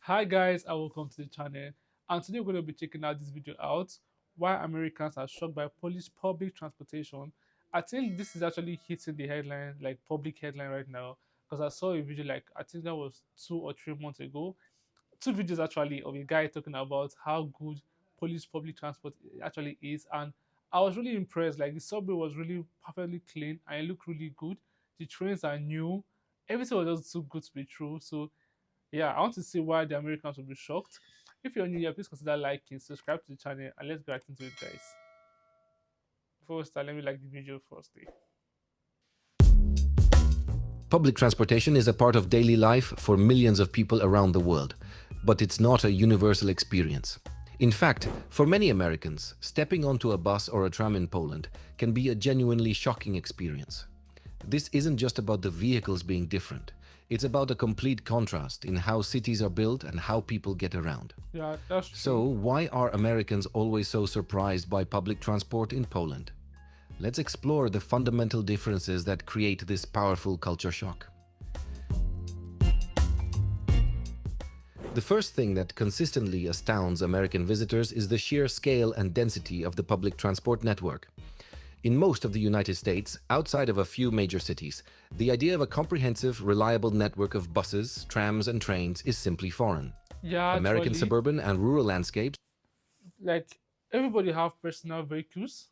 Hi guys and welcome to the channel, and today we're going to be checking out this video out why Americans are shocked by Polish public transportation. I think this is actually hitting the headline, like public headline right now, because I saw a video like I think that was 2 or 3 months ago, two videos actually of a guy talking about how good Polish public transport actually is, and I was really impressed. Like the subway was really perfectly clean and it looked really good. The trains are new, everything was just too good to be true. So yeah, I want to see why the Americans will be shocked. If you're new here, please consider liking, subscribe to the channel, and let's get right into it, guys. Before we start, let me like the video first. Public transportation is a part of daily life for millions of people around the world, but it's not a universal experience. In fact, for many Americans, stepping onto a bus or a tram in Poland can be a genuinely shocking experience. This isn't just about the vehicles being different. It's about a complete contrast in how cities are built and how people get around. Yeah, that's true. So, why are Americans always so surprised by public transport in Poland? Let's explore the fundamental differences that create this powerful culture shock. The first thing that consistently astounds American visitors is the sheer scale and density of the public transport network. In most of the United States, outside of a few major cities, the idea of a comprehensive, reliable network of buses, trams, and trains is simply foreign. Yeah, American actually, suburban and rural landscapes like everybody have personal vehicles,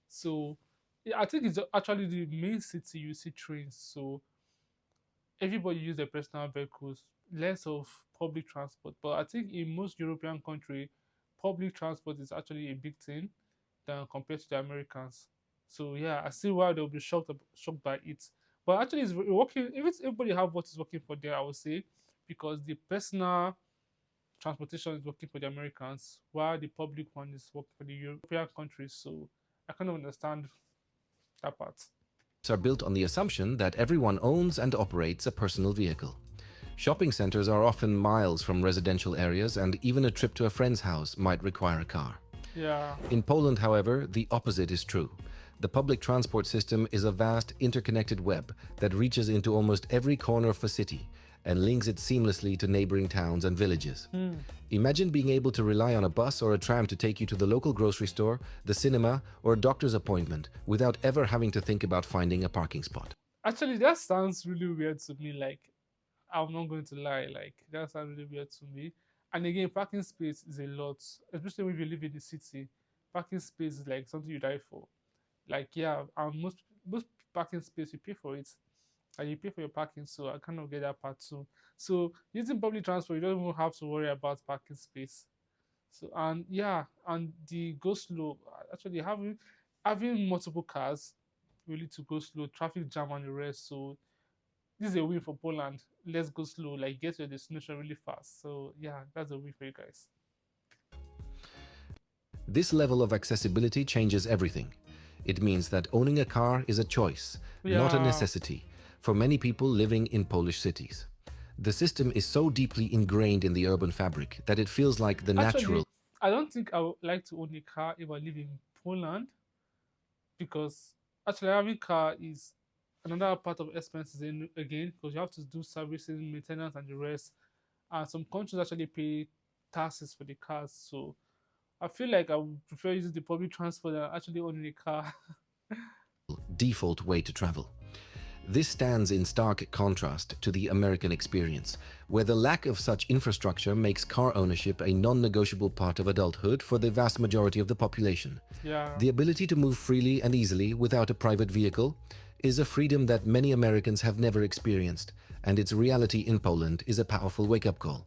so yeah, I think it's actually the main city you see trains. So everybody use their personal vehicles, less of public transport. But I think in most European country, public transport is actually a big thing than compared to the Americans. So yeah, I see why they'll be shocked by it. But actually, it's working. If it's everybody have what is working for them, I would say, because the personal transportation is working for the Americans, while the public one is working for the European countries. So I kind of understand that part. are built on the assumption that everyone owns and operates a personal vehicle. Shopping centers are often miles from residential areas, and even a trip to a friend's house might require a car. Yeah, In Poland, however, the opposite is true. The public transport system is a vast interconnected web that reaches into almost every corner of a city and links it seamlessly to neighboring towns and villages. Imagine being able to rely on a bus or a tram to take you to the local grocery store, the cinema, or a doctor's appointment without ever having to think about finding a parking spot. actually, that sounds really weird to me. Like, I'm not going to lie, like that sounds really weird to me. And again, parking space is a lot, especially if you live in the city. Parking space is like something you die for. Like yeah, most parking space you pay for it, and you pay for your parking. So I kind of get that part too. So using public transport, you don't even have to worry about parking space. So and yeah, and the go slow. Actually, having multiple cars really to go slow, traffic jam and the rest. So this is a win for Poland. Let's go slow, like get to your destination really fast. So yeah, that's a win for you guys. This level of accessibility changes everything. It means that owning a car is a choice, not a Yeah, necessity, for many people living in Polish cities. The system is so deeply ingrained in the urban fabric that it feels like the actually, natural. I don't think I would like to own a car if I live in Poland because actually having car is another part of expenses in again because you have to do servicing, maintenance, and the rest. And some countries actually pay taxes for the cars. So I feel like I would prefer using the public transport than actually owning a car. Default way to travel. This stands in stark contrast to the American experience, where the lack of such infrastructure makes car ownership a non-negotiable part of adulthood for the vast majority of the population. Yeah. The ability to move freely and easily without a private vehicle is a freedom that many Americans have never experienced, and its reality in Poland is a powerful wake-up call.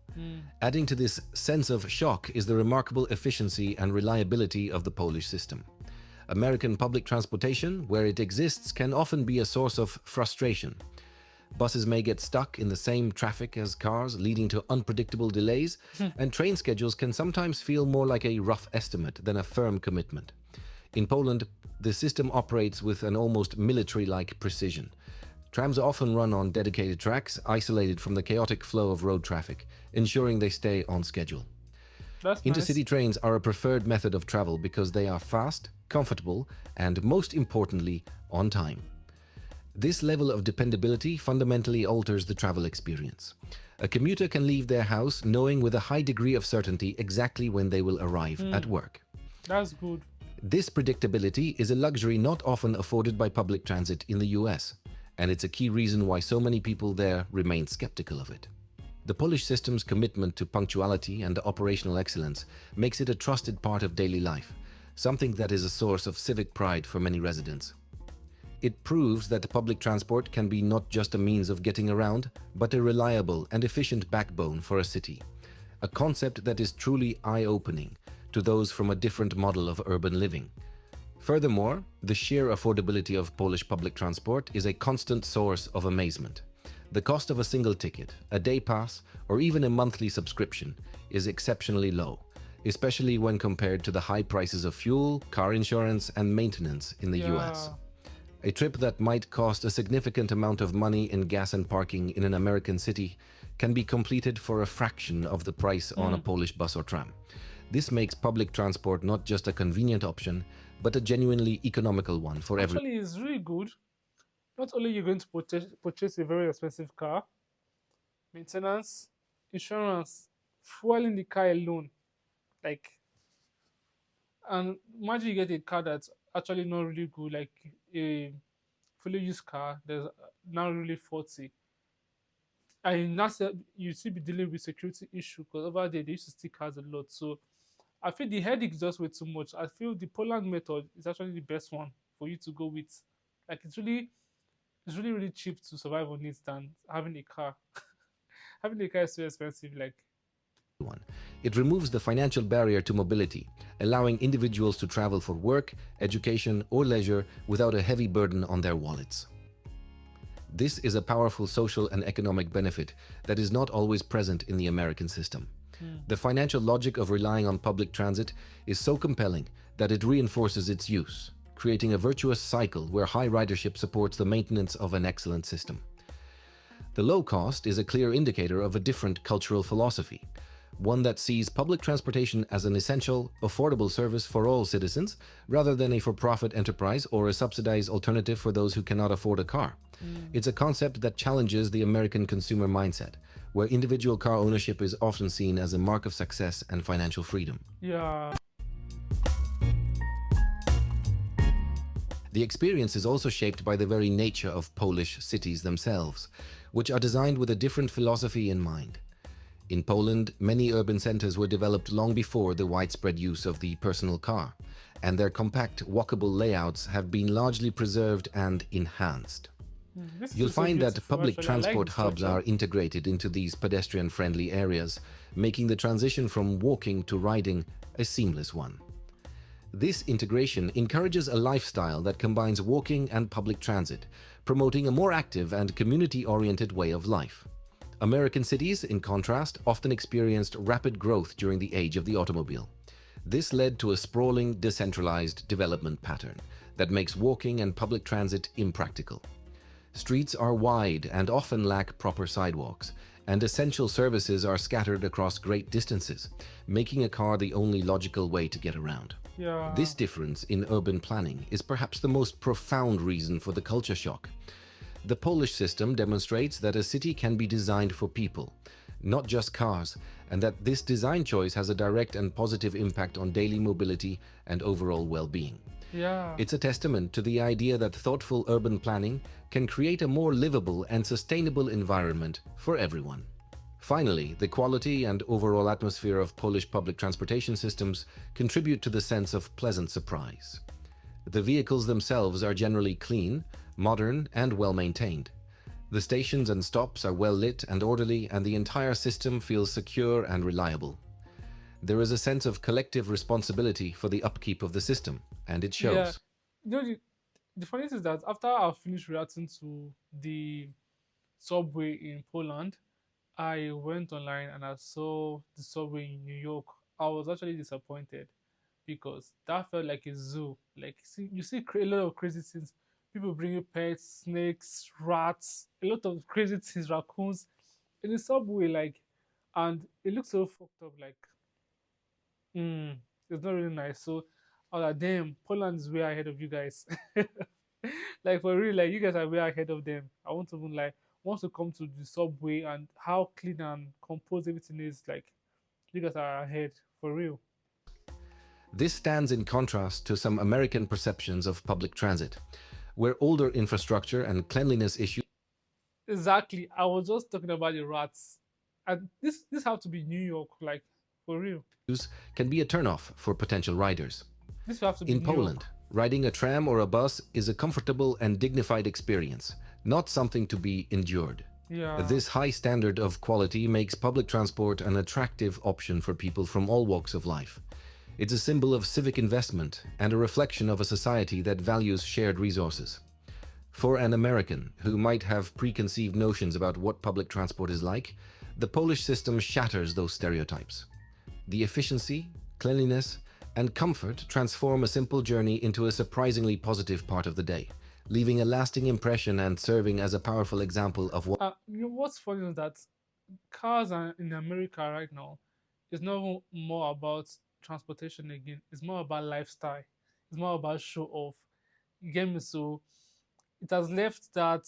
Adding to this sense of shock is the remarkable efficiency and reliability of the Polish system. American public transportation, where it exists, can often be a source of frustration. Buses may get stuck in the same traffic as cars, leading to unpredictable delays, and train schedules can sometimes feel more like a rough estimate than a firm commitment. In Poland, the system operates with an almost military-like precision. Trams often run on dedicated tracks, isolated from the chaotic flow of road traffic, ensuring they stay on schedule. That's nice. Intercity trains are a preferred method of travel because they are fast, comfortable, and most importantly, on time. This level of dependability fundamentally alters the travel experience. A commuter can leave their house knowing with a high degree of certainty exactly when they will arrive at Hmm, work. that's good. This predictability is a luxury not often afforded by public transit in the US, and it's a key reason why so many people there remain skeptical of it. The Polish system's commitment to punctuality and operational excellence makes it a trusted part of daily life, something that is a source of civic pride for many residents. It proves that public transport can be not just a means of getting around, but a reliable and efficient backbone for a city, a concept that is truly eye-opening to those from a different model of urban living. Furthermore, the sheer affordability of Polish public transport is a constant source of amazement. The cost of a single ticket, a day pass, or even a monthly subscription is exceptionally low, especially when compared to the high prices of fuel, car insurance, and maintenance in the US. Yeah. A trip that might cost a significant amount of money in gas and parking in an American city can be completed for a fraction of the price on a Hmm. Polish bus or tram. This makes public transport not just a convenient option, but a genuinely economical one for everyone. Actually, it's really good. Not only you're going to purchase a very expensive car, maintenance, insurance, fuel in the car alone, like, and imagine you get a car that's actually not really good, like a fully used car that's not really faulty. And that's you still be dealing with security issue because over there they used to steal cars a lot. So I feel the headache is just way too much. I feel the Poland method is actually the best one for you to go with. Like it's really cheap to survive on it than having a car. Having a car is so expensive. Like It removes the financial barrier to mobility, allowing individuals to travel for work, education, or leisure without a heavy burden on their wallets. This is a powerful social and economic benefit that is not always present in the American system. The financial logic of relying on public transit is so compelling that it reinforces its use, creating a virtuous cycle where high ridership supports the maintenance of an excellent system. The low cost is a clear indicator of a different cultural philosophy, one that sees public transportation as an essential, affordable service for all citizens, rather than a for-profit enterprise or a subsidized alternative for those who cannot afford a car. It's a concept that challenges the American consumer mindset, where individual car ownership is often seen as a mark of success and financial freedom. yeah, The experience is also shaped by the very nature of Polish cities themselves, which are designed with a different philosophy in mind. In Poland, many urban centers were developed long before the widespread use of the personal car, and their compact, walkable layouts have been largely preserved and enhanced. this You'll is so find that beautiful. public Actually, I like transport the hubs structure. are integrated into these pedestrian-friendly areas, making the transition from walking to riding a seamless one. This integration encourages a lifestyle that combines walking and public transit, promoting a more active and community-oriented way of life. American cities, in contrast, often experienced rapid growth during the age of the automobile. This led to a sprawling, decentralized development pattern that makes walking and public transit impractical. Streets are wide and often lack proper sidewalks, and essential services are scattered across great distances, making a car the only logical way to get around. Yeah, This difference in urban planning is perhaps the most profound reason for the culture shock. The Polish system demonstrates that a city can be designed for people, not just cars, and that this design choice has a direct and positive impact on daily mobility and overall well-being. yeah, It's a testament to the idea that thoughtful urban planning can create a more livable and sustainable environment for everyone. Finally, the quality and overall atmosphere of Polish public transportation systems contribute to the sense of pleasant surprise. The vehicles themselves are generally clean, modern, and well maintained. The stations and stops are well lit and orderly, and the entire system feels secure and reliable. There is a sense of collective responsibility for the upkeep of the system, and it yeah. shows. The funny thing is that after I finished reacting to the subway in Poland, I went online and I saw the subway in New York. I was actually disappointed because that felt like a zoo. Like you see a lot of crazy things. People bringing pets, snakes, rats, a lot of crazy things, raccoons in the subway. Like, and it looks so fucked up. Like, it's not really nice. So I was like, damn, Poland is way ahead of you guys. Like for real, like you guys are way ahead of them. I won't even lie. wants to come to the subway and how clean and composed everything is. Like, you guys are ahead for real. This stands in contrast to some American perceptions of public transit, where older infrastructure and cleanliness issues Exactly. I was just talking about the rats, and this have to be New York, like for real. can be a turnoff for potential riders. This have to be In New York. Poland, riding a tram or a bus is a comfortable and dignified experience, not something to be endured. Yeah. This high standard of quality makes public transport an attractive option for people from all walks of life. It's a symbol of civic investment and a reflection of a society that values shared resources. For an American who might have preconceived notions about what public transport is like, the Polish system shatters those stereotypes. The efficiency, cleanliness, and comfort transform a simple journey into a surprisingly positive part of the day, leaving a lasting impression and serving as a powerful example of what What's funny is that cars are in America right now is not more about transportation again. It's more about lifestyle. It's more about show off. You get me? So it has left that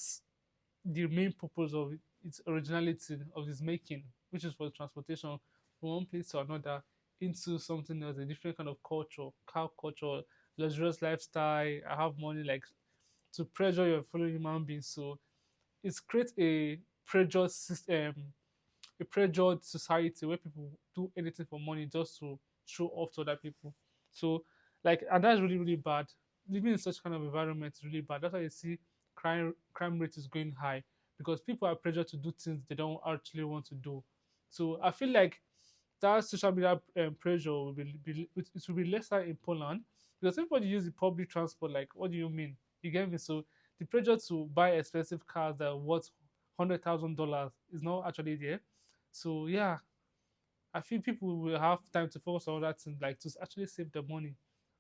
the main purpose of its originality of its making, which is for transportation from one place to another, into something else, a different kind of culture, car culture, luxurious lifestyle. I have money, like to pressure your fellow human beings. So it creates a pressure system, a pressured society where people do anything for money just to show off to other people. So, like, and that's really, really bad. Living in such kind of environment is really bad. That's why you see crime rate is going high because people are pressured to do things they don't actually want to do. So I feel like that social media pressure it will be lesser in Poland because everybody use the public transport. Like, what do you mean? You get me? So the pressure to buy expensive cars that are worth $100,000 is not actually there. So yeah, I feel people will have time to focus on other things, like to actually save the money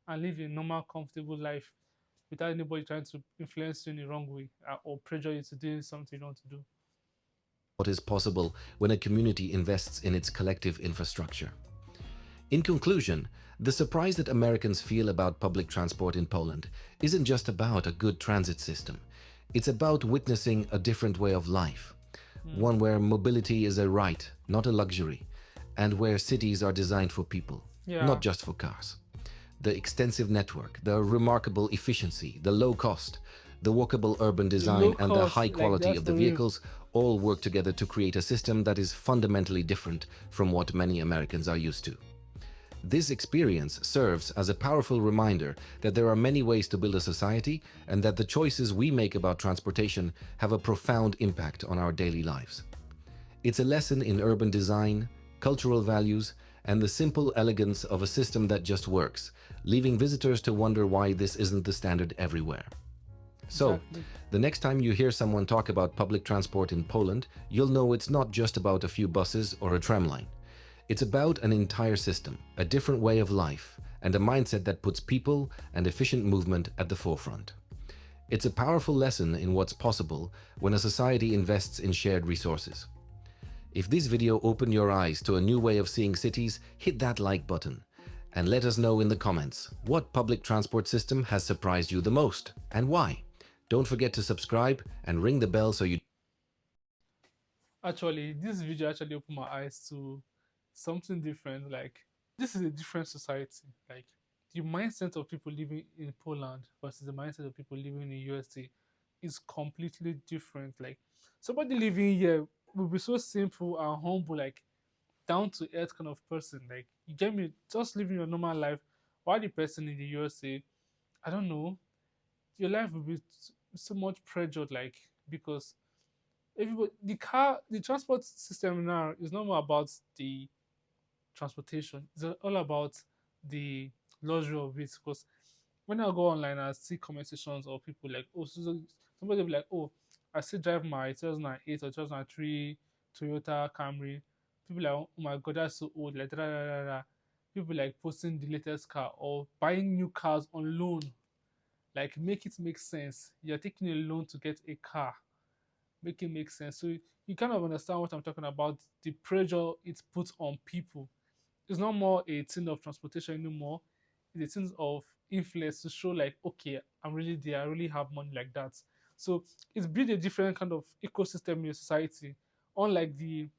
and live a normal, comfortable life without anybody trying to influence you in the wrong way or pressure you to do something you don't want to do. is possible when a community invests in its collective infrastructure. In conclusion, the surprise that Americans feel about public transport in Poland isn't just about a good transit system. It's about witnessing a different way of life, one where mobility is a right, not a luxury, and where cities are designed for people, Yeah, not just for cars. The extensive network, the remarkable efficiency, the low cost, the walkable urban the low design, and the cost, high like quality that's of the for real. vehicles all work together to create a system that is fundamentally different from what many Americans are used to. This experience serves as a powerful reminder that there are many ways to build a society and that the choices we make about transportation have a profound impact on our daily lives. It's a lesson in urban design, cultural values, and the simple elegance of a system that just works, leaving visitors to wonder why this isn't the standard everywhere. So, Exactly. the next time you hear someone talk about public transport in Poland, you'll know it's not just about a few buses or a tram line. It's about an entire system, a different way of life, and a mindset that puts people and efficient movement at the forefront. It's a powerful lesson in what's possible when a society invests in shared resources. If this video opened your eyes to a new way of seeing cities, hit that like button and let us know in the comments what public transport system has surprised you the most and why. Don't forget to subscribe and ring the bell so you Actually, this video actually opened my eyes to something different. Like, this is a different society. Like, the mindset of people living in Poland versus the mindset of people living in the USA is completely different. Like, somebody living here will be so simple and humble, like down to earth kind of person. Like, you get me, just living your normal life. While the person in the USA, I don't know, your life will be so much pressured, like because everybody the transport system now is not more about the transportation, it's all about the luxury of it. Because when I go online I see conversations of people like, oh, somebody will be like, oh, I still drive my 2008 or 2003 Toyota Camry. People like, oh my god, that's so old, like da, da, da, da, da. People like posting the latest car or buying new cars on loan. Like, make it make sense, you're taking a loan to get a car, make it make sense. So you kind of understand what I'm talking about. The pressure it puts on people. It's not more a thing of transportation anymore. It's a thing of influence to show like, okay, I'm really there. I really have money like that. So it's built a different kind of ecosystem in your society. Unlike the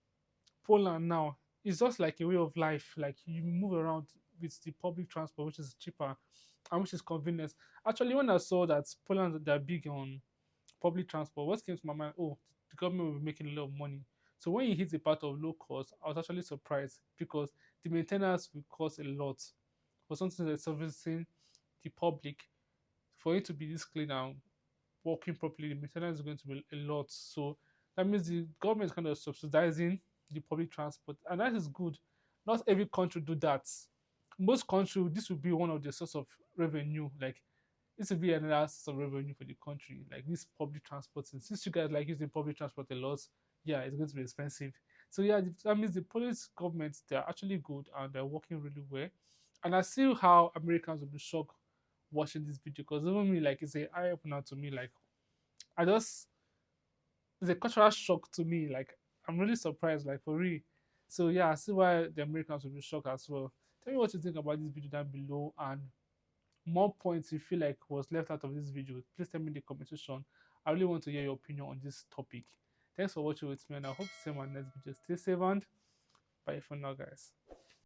Poland now, it's just like a way of life. Like you move around with the public transport, which is cheaper and which is convenient. Actually, when I saw that Poland they're big on public transport, what came to my mind, oh, the government will be making a lot of money. So when you hit the part of low cost, I was actually surprised because the maintenance will cost a lot for something that's servicing the public. For it to be this clean and working properly, the maintenance is going to be a lot. So that means the government is kind of subsidizing the public transport, and that is good. Not every country do that. Most countries, this will be one of the source of revenue. Like this will be another source of revenue for the country. Like this public transport. And since you guys like using public transport a lot, yeah, it's going to be expensive. So yeah, that means the Polish government they're actually good and they're working really well. And I see how Americans will be shocked watching this video because even me, like it's a eye opener to me. Like I just it's a cultural shock to me. Like I'm really surprised, like for real. So yeah, I see why the Americans will be shocked as well. Tell me what you think about this video down below and more points you feel like was left out of this video. Please tell me in the comment section. I really want to hear your opinion on this topic. Thanks for watching with me and I hope to see you in my next video. Stay safe and bye for now guys.